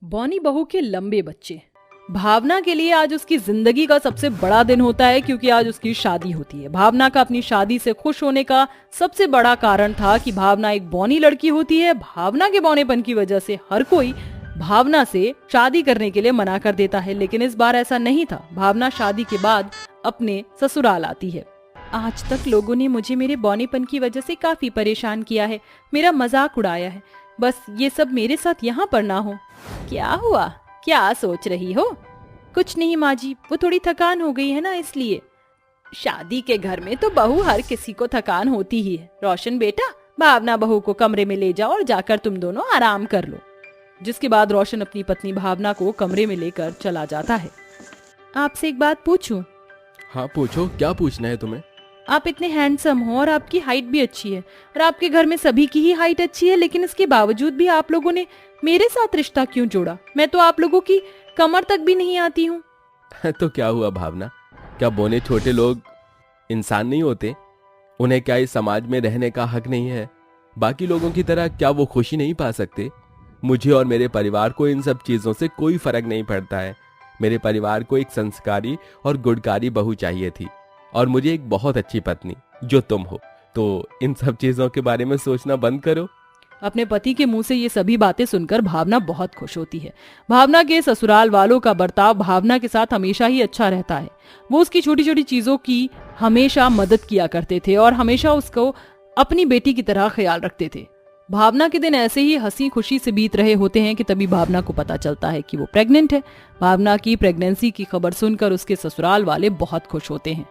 बौनी बहू के लंबे बच्चे। भावना के लिए आज उसकी जिंदगी का सबसे बड़ा दिन होता है क्योंकि आज उसकी शादी होती है। भावना का अपनी शादी से खुश होने का सबसे बड़ा कारण था कि भावना एक बौनी लड़की होती है। भावना के बौनेपन की वजह से हर कोई भावना से शादी करने के लिए मना कर देता है, लेकिन इस बार ऐसा नहीं था। भावना शादी के बाद अपने ससुराल आती है। आज तक लोगों ने मुझे मेरे बौनेपन की वजह से काफी परेशान किया है, मेरा मजाक उड़ाया है। बस ये सब मेरे साथ यहाँ पर ना हो। क्या हुआ, क्या सोच रही हो? कुछ नहीं माँ जी, वो थोड़ी थकान हो गई है ना, इसलिए। शादी के घर में तो बहू हर किसी को थकान होती ही है। रोशन बेटा, भावना बहू को कमरे में ले जाओ और जाकर तुम दोनों आराम कर लो। जिसके बाद रोशन अपनी पत्नी भावना को कमरे में लेकर चला जाता है। आपसे एक बात पूछूं? हाँ पूछो, क्या पूछना है तुम्हें? आप इतने हैंडसम हो और आपकी हाइट भी अच्छी है और आपके घर में सभी की ही हाइट अच्छी है, लेकिन इसके बावजूद भी आप लोगों ने मेरे साथ रिश्ता क्यों जोड़ा? मैं तो आप लोगों की कमर तक भी नहीं आती हूँ। तो क्या हुआ भावना, क्या बोने छोटे लोग इंसान नहीं होते? उन्हें क्या इस समाज में रहने का हक नहीं है? बाकी लोगों की तरह क्या वो खुशी नहीं पा सकते? मुझे और मेरे परिवार को इन सब चीजों से कोई फर्क नहीं पड़ता है। मेरे परिवार को एक संस्कारी और गुणकारी बहू चाहिए थी और मुझे एक बहुत अच्छी पत्नी जो तुम हो। तो इन सब चीजों के बारे में सोचना बंद करो। अपने पति के मुंह से ये सभी बातें सुनकर भावना बहुत खुश होती है। भावना के ससुराल वालों का बर्ताव भावना के साथ हमेशा ही अच्छा रहता है। वो उसकी छोटी छोटी चीजों की हमेशा मदद किया करते थे और हमेशा उसको अपनी बेटी की तरह ख्याल रखते थे। भावना के दिन ऐसे ही हंसी खुशी से बीत रहे होते हैं कि तभी भावना को पता चलता है कि वो प्रेग्नेंट है। भावना की प्रेगनेंसी की खबर सुनकर उसके ससुराल वाले बहुत खुश होते हैं।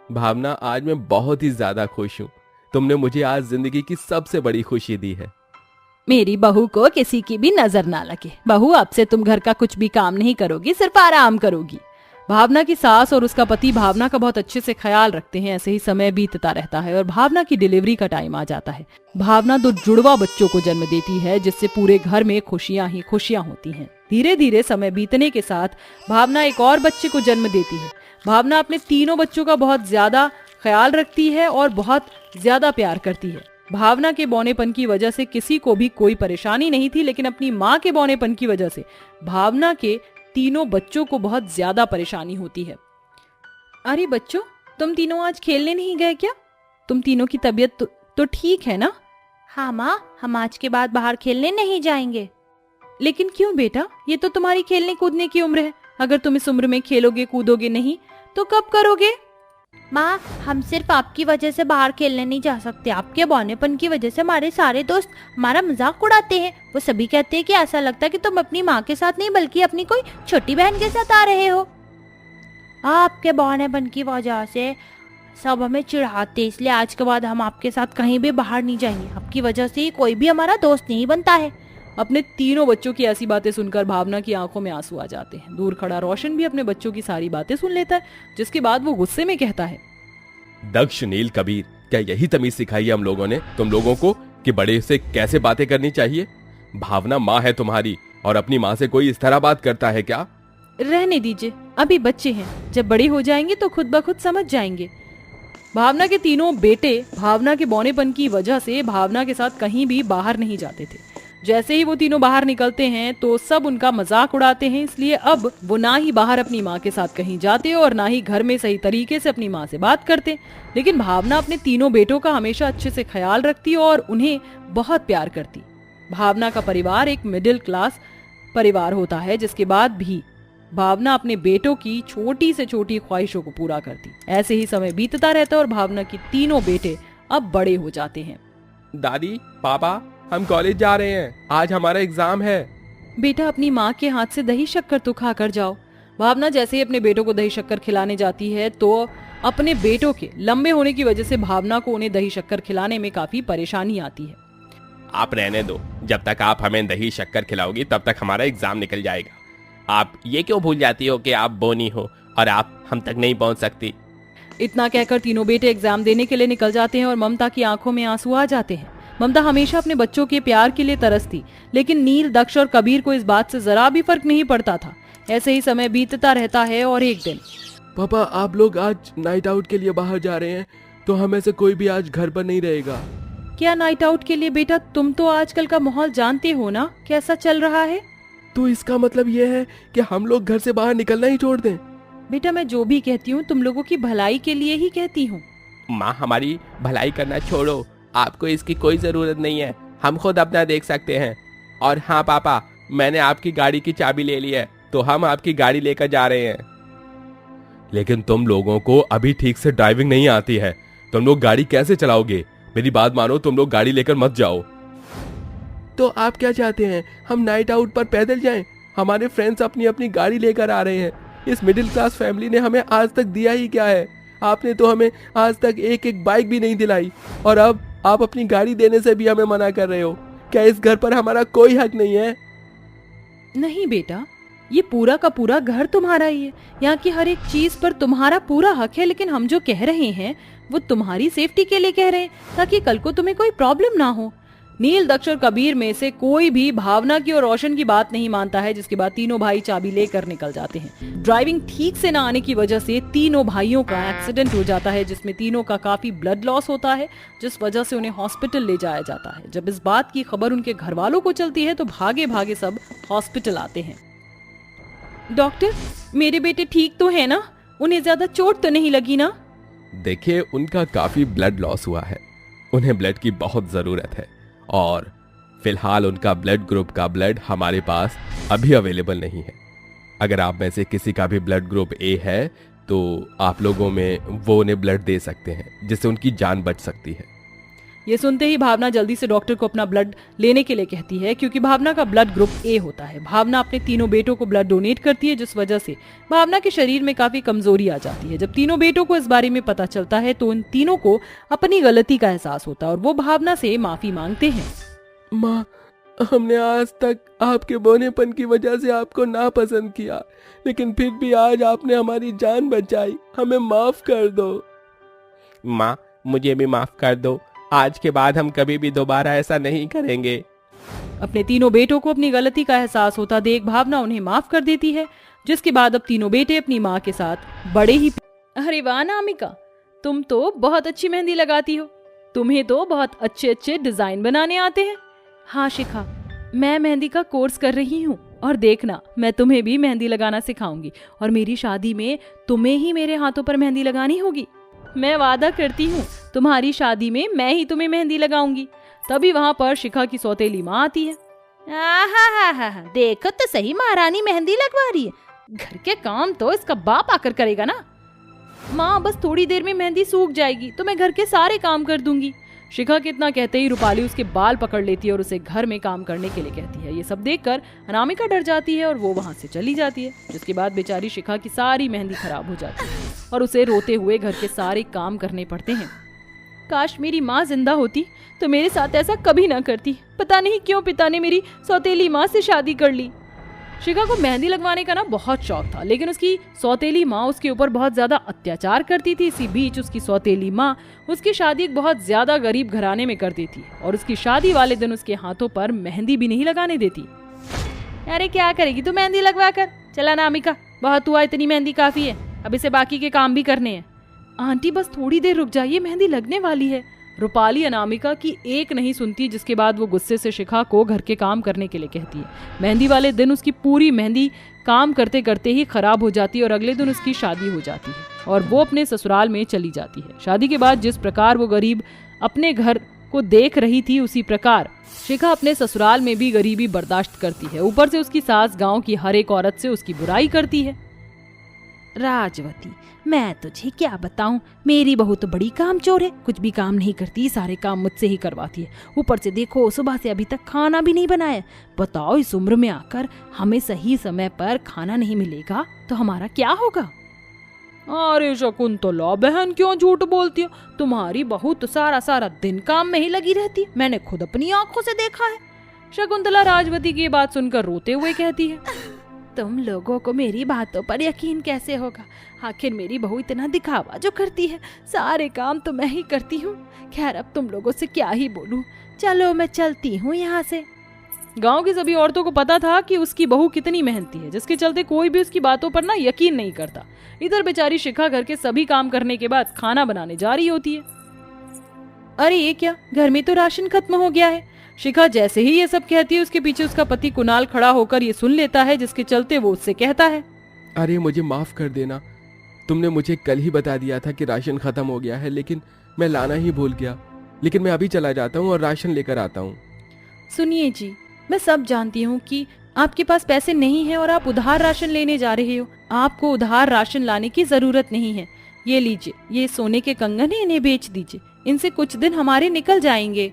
भावना, आज मैं बहुत ही ज्यादा खुश हूँ। तुमने मुझे आज जिंदगी की सबसे बड़ी खुशी दी है। मेरी बहू को किसी की भी नजर ना लगे। बहू, अब से तुम घर का कुछ भी काम नहीं करोगी, सिर्फ आराम करोगी। भावना की सास और उसका पति भावना का बहुत अच्छे से ख्याल रखते हैं। ऐसे ही समय बीतता रहता है और भावना की डिलीवरी का टाइम आ जाता है। भावना 2 जुड़वा बच्चों को जन्म देती है, जिससे पूरे घर में खुशियां ही खुशियां होती हैं। धीरे धीरे समय बीतने के साथ भावना एक और बच्चे को जन्म देती है। भावना अपने तीनों बच्चों का बहुत ज्यादा ख्याल रखती है और बहुत ज्यादा प्यार करती है। भावना के बौनेपन की वजह से किसी को भी कोई परेशानी नहीं थी, लेकिन अपनी माँ के बौनेपन की वजह से भावना के तीनों बच्चों को बहुत ज्यादा परेशानी होती है। अरे बच्चों, तुम तीनों आज खेलने नहीं गए क्या? तुम तीनों की तबीयत तो ठीक है ना? हाँ माँ, हम आज के बाद बाहर खेलने नहीं जाएंगे। लेकिन क्यों बेटा? ये तो तुम्हारी खेलने कूदने की उम्र है। अगर तुम इस उम्र में खेलोगे कूदोगे नहीं तो कब करोगे? माँ, हम सिर्फ आपकी वजह से बाहर खेलने नहीं जा सकते। आपके बौनेपन की वजह से हमारे सारे दोस्त हमारा मजाक उड़ाते हैं। वो सभी कहते हैं कि ऐसा लगता है कि तुम अपनी माँ के साथ नहीं बल्कि अपनी कोई छोटी बहन के साथ आ रहे हो। आपके बौनेपन की वजह से सब हमें चिढ़ाते, इसलिए आज के बाद हम आपके साथ कहीं भी बाहर नहीं जाएंगे। आपकी वजह से कोई भी हमारा दोस्त नहीं बनता है। अपने तीनों बच्चों की ऐसी बातें सुनकर भावना की आंखों में आंसू आ जाते हैं। दूर खड़ा रोशन भी अपने बच्चों की सारी बातें सुन लेता है, जिसके बाद वो गुस्से में कहता है, दक्ष, नील, कबीर, क्या यही तमीज सिखाई है हम लोगों ने तुम लोगों को कि बड़े से कैसे बातें करनी चाहिए? भावना माँ है तुम्हारी और अपनी माँ से कोई इस तरह बात करता है क्या? रहने दीजिए, अभी बच्चे हैं, जब बड़े हो जाएंगे तो खुद ब खुद समझ जाएंगे। भावना के तीनों बेटे भावना के बौनेपन की वजह से भावना के साथ कहीं भी बाहर नहीं जाते थे। जैसे ही वो तीनों बाहर निकलते हैं तो सब उनका मजाक उड़ाते हैं, इसलिए अब वो ना ही बाहर अपनी माँ के साथ कहीं जाते और ना ही घर में सही तरीके से अपनी माँ से बात करते। लेकिन भावना अपने तीनों बेटों का हमेशा अच्छे से ख्याल रखती और उन्हें बहुत प्यार करती। भावना का परिवार एक मिडिल क्लास परिवार होता है, जिसके बाद भी भावना अपने बेटों की छोटी से छोटी ख्वाहिशों को पूरा करती। ऐसे ही समय बीतता रहता और भावना की तीनों बेटे अब बड़े हो जाते हैं। दादी, पापा, हम कॉलेज जा रहे हैं, आज हमारा एग्जाम है। बेटा, अपनी माँ के हाथ से दही शक्कर तो खा कर जाओ। भावना जैसे ही अपने बेटों को दही शक्कर खिलाने जाती है तो अपने बेटों के लंबे होने की वजह से भावना को उन्हें दही शक्कर खिलाने में काफी परेशानी आती है। आप रहने दो, जब तक आप हमें दही शक्कर खिलाओगी तब तक हमारा एग्जाम निकल जाएगा। आप ये क्यों भूल जाती हो कि आप बोनी हो और आप हम तक नहीं पहुंच सकती? इतना कहकर तीनों बेटे एग्जाम देने के लिए निकल जाते हैं और ममता की आंखों में आंसू आ जाते हैं। ममता हमेशा अपने बच्चों के प्यार के लिए तरसती, लेकिन नील, दक्ष और कबीर को इस बात से जरा भी फर्क नहीं पड़ता था। ऐसे ही समय बीतता रहता है और एक दिन, पापा, आप लोग आज नाइट आउट के लिए बाहर जा रहे हैं तो हमें से कोई भी आज घर पर नहीं रहेगा। क्या नाइट आउट के लिए? बेटा, तुम तो आजकल का माहौल जानते हो ना, कैसा चल रहा है। तो इसका मतलब यह है कि हम लोग घर से बाहर निकलना ही छोड़ दें? बेटा मैं जो भी कहती हूँ तुम लोगों की भलाई के लिए ही कहती हूँ। माँ हमारी भलाई करना छोड़ो, आपको इसकी कोई जरूरत नहीं है, हम खुद अपना देख सकते हैं। और हाँ पापा, मैंने आपकी गाड़ी की चाबी ले ली है, तो हम आपकी गाड़ी लेकर जा रहे हैं। लेकिन तुम लोगों को अभी ठीक से ड्राइविंग नहीं आती है, तुम लोग गाड़ी कैसे चलाओगे? मेरी बात मानो, तुम लोग गाड़ी लेकर मत जाओ। तो आप क्या चाहते हैं, हम नाइट आउट पर पैदल जाएं? हमारे फ्रेंड्स अपनी अपनी गाड़ी लेकर आ रहे हैं। इस मिडिल क्लास फैमिली ने हमें आज तक दिया ही क्या है? आपने तो हमें आज तक एक एक बाइक भी नहीं दिलाई, और अब आप अपनी गाड़ी देने से भी हमें मना कर रहे हो। क्या इस घर पर हमारा कोई हक नहीं है? नहीं बेटा, ये पूरा का पूरा घर तुम्हारा ही है, यहाँ की हर एक चीज पर तुम्हारा पूरा हक है। लेकिन हम जो कह रहे हैं वो तुम्हारी सेफ्टी के लिए कह रहे हैं, ताकि कल को तुम्हें कोई प्रॉब्लम ना हो। नील, दक्ष और कबीर में से कोई भी भावना की और रोशन की बात नहीं मानता है, जिसके बाद तीनों भाई चाबी लेकर निकल जाते हैं। ड्राइविंग ठीक से ना आने की वजह से तीनों भाइयों का एक्सीडेंट हो जाता है, जिसमें तीनों का काफी ब्लड लॉस होता है, जिस वजह से उन्हें हॉस्पिटल ले जाया जाता है। जब इस बात की खबर उनके घर वालों को चलती है तो भागे भागे सब हॉस्पिटल आते हैं। डॉक्टर, मेरे बेटे ठीक तो है ना? उन्हें ज्यादा चोट तो नहीं लगी ना? देखिए, उनका काफी ब्लड लॉस हुआ है, उन्हें ब्लड की बहुत जरूरत है, और फिलहाल उनका ब्लड ग्रुप का ब्लड हमारे पास अभी अवेलेबल नहीं है। अगर आप में से किसी का भी ब्लड ग्रुप ए है तो आप लोगों में वो उन्हें ब्लड दे सकते हैं, जिससे उनकी जान बच सकती है। ये सुनते ही भावना जल्दी से डॉक्टर को अपना ब्लड लेने के लिए कहती है, क्योंकि भावना का ब्लड ग्रुप ए होता है। भावना अपने तीनों बेटों को ब्लड डोनेट करती है, जिस वजह से भावना के शरीर में काफी कमजोरी आ जाती है। जब तीनों बेटों को इस बारे में पता चलता है तो उन तीनों को अपनी गलती का एहसास होता है और वो भावना से माफी मांगते हैं। माँ, हमने आज तक आपके बोनेपन की वजह से आपको नापसंद किया, लेकिन फिर भी आज आपने हमारी जान बचाई, हमें माफ कर दो। माँ, मुझे भी माफ कर दो, आज के बाद हम कभी भी दोबारा ऐसा नहीं करेंगे। अपने तीनों बेटों को अपनी गलती का एहसास होता देख भावना उन्हें माफ कर देती है, जिसके बाद अब तीनों बेटे अपनी माँ के साथ बड़े ही। अरे वाह नामिका, तुम तो बहुत अच्छी मेहंदी लगाती हो, तुम्हें तो बहुत अच्छे अच्छे डिजाइन बनाने आते हैं। हाँ शिखा, मैं मेहंदी का कोर्स कर रही हूँ, और देखना मैं तुम्हें भी मेहंदी लगाना सिखाऊंगी, और मेरी शादी में तुम्हें ही मेरे हाथों पर मेहंदी लगानी होगी। मैं वादा करती हूँ तुम्हारी शादी में मैं ही तुम्हें मेहंदी लगाऊंगी। तभी वहाँ पर शिखा की सौतेली माँ आती है। देखो तो सही, महारानी मेहंदी लगवा रही है। घर के काम तो इसका बाप आकर करेगा ना। माँ, बस थोड़ी देर में मेहंदी सूख जाएगी तो मैं घर के सारे काम कर दूंगी। शिखा के इतना कहते ही रूपाली उसके बाल पकड़ लेती है और उसे घर में काम करने के लिए कहती है। ये सब देखकर अनामिका डर जाती है और वो वहाँ से चली जाती है, जिसके बाद बेचारी शिखा की सारी मेहंदी खराब हो जाती है और उसे रोते हुए घर के सारे काम करने पड़ते हैं। काश मेरी माँ जिंदा होती तो मेरे साथ ऐसा कभी ना करती। पता नहीं क्यों पिता ने मेरी सौतेली माँ से शादी कर ली। शिखा को मेहंदी लगवाने का ना बहुत शौक था, लेकिन उसकी सौतेली माँ उसके ऊपर बहुत ज्यादा अत्याचार करती थी। इसी बीच उसकी सौतेली माँ उसकी शादी एक बहुत ज्यादा गरीब घराने में कर देती और उसकी शादी वाले दिन उसके हाथों पर मेहंदी भी नहीं लगाने देती। अरे क्या करेगी तू मेहंदी लगवा कर? चला नामिका, बहुत हुआ, इतनी मेहंदी काफी है, अब इसे बाकी के काम भी करने हैं। आंटी बस थोड़ी देर रुक जाइए, मेहंदी लगने वाली है। रूपाली अनामिका की एक नहीं सुनती, जिसके बाद वो गुस्से से शिखा को घर के काम करने के लिए कहती है। मेहंदी वाले दिन उसकी पूरी मेहंदी काम करते करते ही खराब हो जाती है और अगले दिन उसकी शादी हो जाती है और वो अपने ससुराल में चली जाती है। शादी के बाद जिस प्रकार वो गरीब अपने घर को देख रही थी, उसी प्रकार शिखा अपने ससुराल में भी गरीबी बर्दाश्त करती है। ऊपर से उसकी सास गांव की हर एक औरत से उसकी बुराई करती है। राजवती, मैं तुझे क्या बताऊं, मेरी बहू तो बड़ी कामचोर है, कुछ भी काम नहीं करती, सारे काम मुझसे ही करवाती है। ऊपर से देखो, सुबह से अभी तक खाना भी नहीं बनाया। बताओ, इस उम्र में आकर हमें सही समय पर खाना नहीं मिलेगा तो हमारा क्या होगा? अरे शकुंतला बहन, क्यों झूठ बोलती हो? तुम्हारी बहू तो सारा सारा दिन काम में ही लगी रहती, मैंने खुद अपनी आंखों से देखा है। शकुंतला राजवती की बात सुनकर रोते हुए कहती है, तुम लोगों को मेरी बातों पर यकीन कैसे होगा? आखिर मेरी बहू इतना दिखावा जो करती है, सारे काम तो मैं ही करती हूँ। खैर, अब तुम लोगों से क्या ही बोलूं, चलो मैं चलती हूँ यहाँ से। गांव की सभी औरतों को पता था कि उसकी बहू कितनी मेहनती है, जिसके चलते कोई भी उसकी बातों पर ना यकीन नहीं करता। इधर बेचारी शिखा घर के सभी काम करने के बाद खाना बनाने जा रही होती है। अरे ये क्या, घर में तो राशन खत्म हो गया है। शिखा जैसे ही ये सब कहती है उसके पीछे उसका पति कुणाल खड़ा होकर ये सुन लेता है, जिसके चलते वो उससे कहता है, अरे मुझे माफ कर देना, तुमने मुझे कल ही बता दिया था कि राशन खत्म हो गया है, लेकिन मैं लाना ही भूल गया। लेकिन मैं अभी चला जाता हूँ और राशन लेकर आता हूँ। सुनिए जी, मैं सब जानती हूँ कि आपके पास पैसे नहीं है और आप उधार राशन लेने जा रहे हो। आपको उधार राशन लाने की जरूरत नहीं है। ये लीजिए, ये सोने के कंगन है, इन्हें बेच दीजिए, इनसे कुछ दिन हमारे निकल जाएंगे।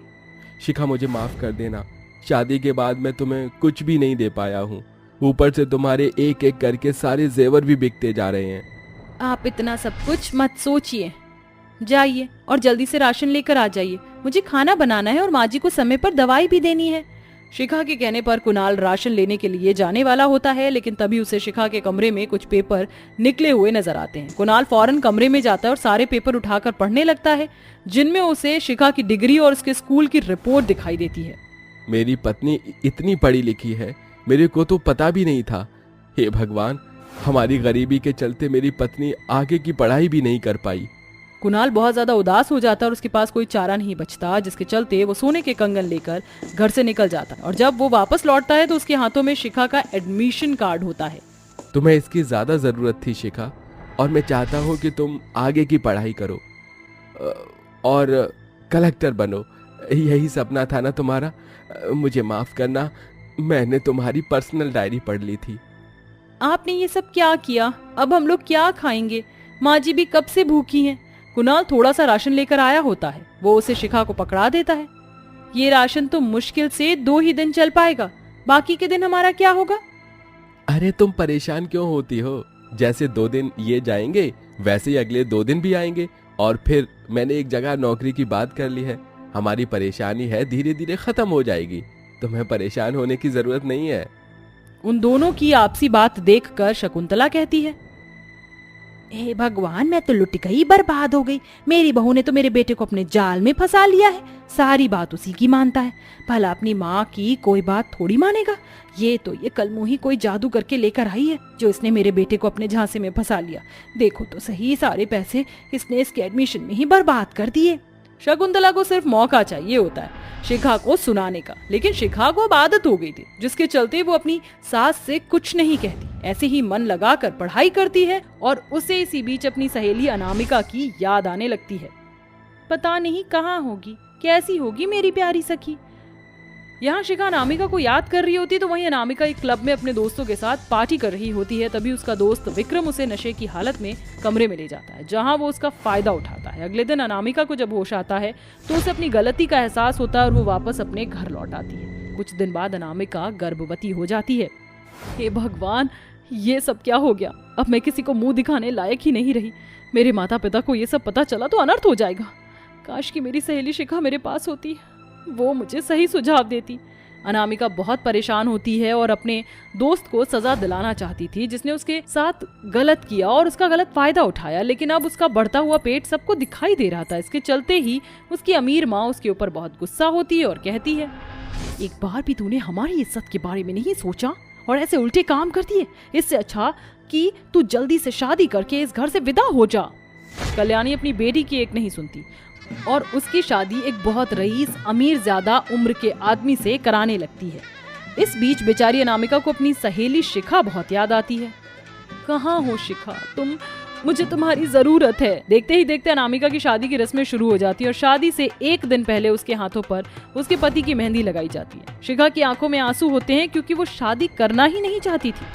शिखा मुझे माफ कर देना, शादी के बाद मैं तुम्हें कुछ भी नहीं दे पाया हूँ। ऊपर से तुम्हारे एक एक करके सारे जेवर भी बिकते जा रहे हैं। आप इतना सब कुछ मत सोचिए, जाइए और जल्दी से राशन लेकर आ जाइए। मुझे खाना बनाना है और माँ जी को समय पर दवाई भी देनी है। शिखा के कहने पर कुणाल राशन लेने के लिए जाने वाला होता है, लेकिन तभी उसे शिखा के कमरे में कुछ पेपर निकले हुए नजर आते हैं। कुणाल फौरन कमरे में जाता है और सारे पेपर उठाकर पढ़ने लगता है, जिनमें उसे शिखा की डिग्री और उसके स्कूल की रिपोर्ट दिखाई देती है। मेरी पत्नी इतनी पढ़ी लिखी है, मेरे को तो पता भी नहीं था। हे भगवान, हमारी गरीबी के चलते मेरी पत्नी आगे की पढ़ाई भी नहीं कर पाई। कुणाल बहुत ज्यादा उदास हो जाता है और उसके पास कोई चारा नहीं बचता, जिसके चलते वो सोने के कंगन लेकर घर से निकल जाता है। और जब वो वापस लौटता है तो उसके हाथों में शिखा का एडमिशन कार्ड होता है। तुम्हें इसकी ज्यादा जरूरत थी शिखा, और मैं चाहता हूँ कि तुम आगे की पढ़ाई करो और कलेक्टर बनो। यही सपना था ना तुम्हारा? मुझे माफ करना, मैंने तुम्हारी पर्सनल डायरी पढ़ ली थी। आपने ये सब क्या किया? अब हम लोग क्या खाएंगे? माँ जी भी कब से भूखी हैं। कुणाल थोड़ा सा राशन लेकर आया होता है, वो उसे शिखा को पकड़ा देता है। ये राशन तो मुश्किल से 2 ही दिन चल पाएगा, बाकी के दिन हमारा क्या होगा? अरे तुम परेशान क्यों होती हो? जैसे 2 दिन ये जाएंगे वैसे ही अगले 2 दिन भी आएंगे, और फिर मैंने एक जगह नौकरी की बात कर ली है। हमारी परेशानी है धीरे धीरे खत्म हो जाएगी, तुम्हें परेशान होने की जरूरत नहीं है। उन दोनों की आपसी बात देखकर शकुंतला कहती है, हे भगवान, मैं तो लुट गई, बर्बाद हो गई। मेरी बहू ने तो मेरे बेटे को अपने जाल में फंसा लिया है। सारी बात उसी की मानता है। भला अपनी माँ की कोई बात थोड़ी मानेगा। ये कल मुही कोई जादू करके लेकर आई है, जो इसने मेरे बेटे को अपने झांसे में फंसा लिया। देखो तो सही, सारे पैसे इसने इसके एडमिशन में ही बर्बाद कर दिए। शकुंतला को सिर्फ मौका चाहिए होता है शिखा को सुनाने का, लेकिन शिखा को अब आदत हो गई थी, जिसके चलते वो अपनी सास से कुछ नहीं कहती। ऐसे ही मन लगाकर पढ़ाई करती है और उसे इसी बीच अपनी सहेली अनामिका की याद आने लगती है। पता नहीं कहाँ होगी, कैसी होगी मेरी प्यारी सखी। यहाँ शिखा अनामिका को याद कर रही होती तो वहीं अनामिका एक क्लब में अपने दोस्तों के साथ पार्टी कर रही होती है। तभी उसका दोस्त विक्रम उसे नशे की हालत में कमरे में ले जाता है, जहाँ वो उसका फायदा उठाता है। अगले दिन अनामिका को जब होश आता है तो उसे अपनी गलती का एहसास होता है और वो वापस अपने घर लौट आती है। कुछ दिन बाद अनामिका गर्भवती हो जाती है। हे भगवान, ये सब क्या हो गया? अब मैं किसी को मुंह दिखाने लायक ही नहीं रही। मेरे माता पिता को ये सब पता चला तो अनर्थ हो जाएगा। काश कि मेरी सहेली शिखा मेरे पास होती, वो मुझे सही सुझाव देती। अनामिका बहुत परेशान होती है और अपने दोस्त को सजा दिलाना चाहती थी, जिसने उसके साथ गलत किया और उसका गलत फायदा उठाया। लेकिन अब उसका बढ़ता हुआ पेट सबको दिखाई दे रहा था। इसके चलते ही उसकी अमीर माँ उसके ऊपर बहुत गुस्सा होती है और कहती है, एक बार भी तूने हमारी इज्जत के बारे में नहीं सोचा और ऐसे उल्टे काम करती है। इससे अच्छा कि तू जल्दी से शादी करके इस घर से विदा हो जा। कल्याणी अपनी बेटी की एक नहीं सुनती और उसकी शादी एक बहुत रईस अमीर ज्यादा उम्र के आदमी से कराने लगती है। इस बीच बेचारी अनामिका को अपनी सहेली शिखा बहुत याद आती है। कहाँ हो शिखा तुम? मुझे तुम्हारी जरूरत है। देखते ही देखते अनामिका की शादी की रस्में शुरू हो जाती है और शादी से एक दिन पहले उसके हाथों पर उसके पति की मेहंदी लगाई जाती है। शिखा की आंखों में आंसू होते हैं क्योंकि वो शादी करना ही नहीं चाहती थी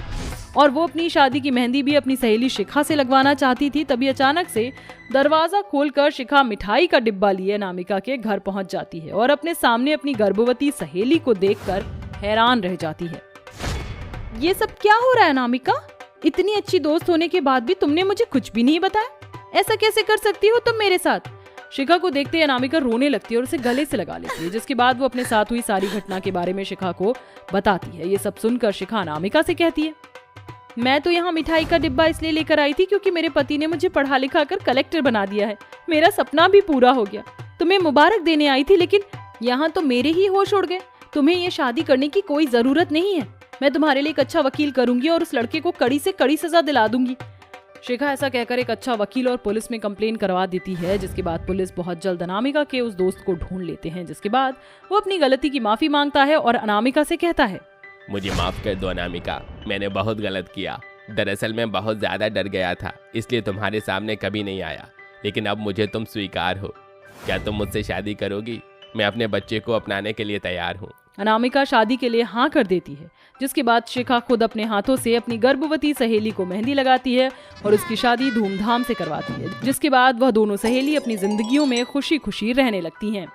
और वो अपनी शादी की मेहंदी भी अपनी सहेली शिखा से लगवाना चाहती थी। तभी अचानक से दरवाजा खोलकर शिखा मिठाई का डिब्बा लिए अनामिका के घर पहुंच जाती है और अपने सामने अपनी गर्भवती सहेली को देखकर हैरान रह जाती है। ये सब क्या हो रहा है अनामिका? इतनी अच्छी दोस्त होने के बाद भी तुमने मुझे कुछ भी नहीं बताया। ऐसा कैसे कर सकती हो तुम मेरे साथ? शिखा को देखते ही अनामिका रोने लगती है और उसे गले से लगा लेती है, जिसके बाद वो अपने साथ हुई सारी घटना के बारे में शिखा को बताती है। ये सब सुनकर शिखा अनामिका से कहती है, मैं तो यहाँ मिठाई का डिब्बा इसलिए लेकर आई थी क्योंकि मेरे पति ने मुझे पढ़ा लिखा कर कलेक्टर बना दिया है। मेरा सपना भी पूरा हो गया। तुम्हें मुबारक देने आई थी, लेकिन यहाँ तो मेरे ही होश उड़ गए। तुम्हें ये शादी करने की कोई जरूरत नहीं है। मैं तुम्हारे लिए एक अच्छा वकील करूंगी और उस लड़के को कड़ी से कड़ी सजा दिला दूंगी। शिखा ऐसा कहकर एक अच्छा वकील और पुलिस में कंप्लेन करवा देती है, जिसके बाद पुलिस बहुत जल्द अनामिका के उस दोस्त को ढूंढ लेते हैं, जिसके बाद वो अपनी गलती की माफी मांगता है और अनामिका से कहता है, मुझे माफ कर दो अनामिका, मैंने बहुत गलत किया। दरअसल मैं बहुत ज्यादा डर गया था, इसलिए तुम्हारे सामने कभी नहीं आया, लेकिन अब मुझे तुम स्वीकार हो। क्या तुम मुझसे शादी करोगी? मैं अपने बच्चे को अपनाने के लिए तैयार हूँ। अनामिका शादी के लिए हाँ कर देती है, जिसके बाद शिखा खुद अपने हाथों से अपनी गर्भवती सहेली को मेहंदी लगाती है और उसकी शादी धूमधाम से करवाती है, जिसके बाद वह दोनों सहेली अपनी जिंदगियों में खुशी खुशी रहने लगती हैं।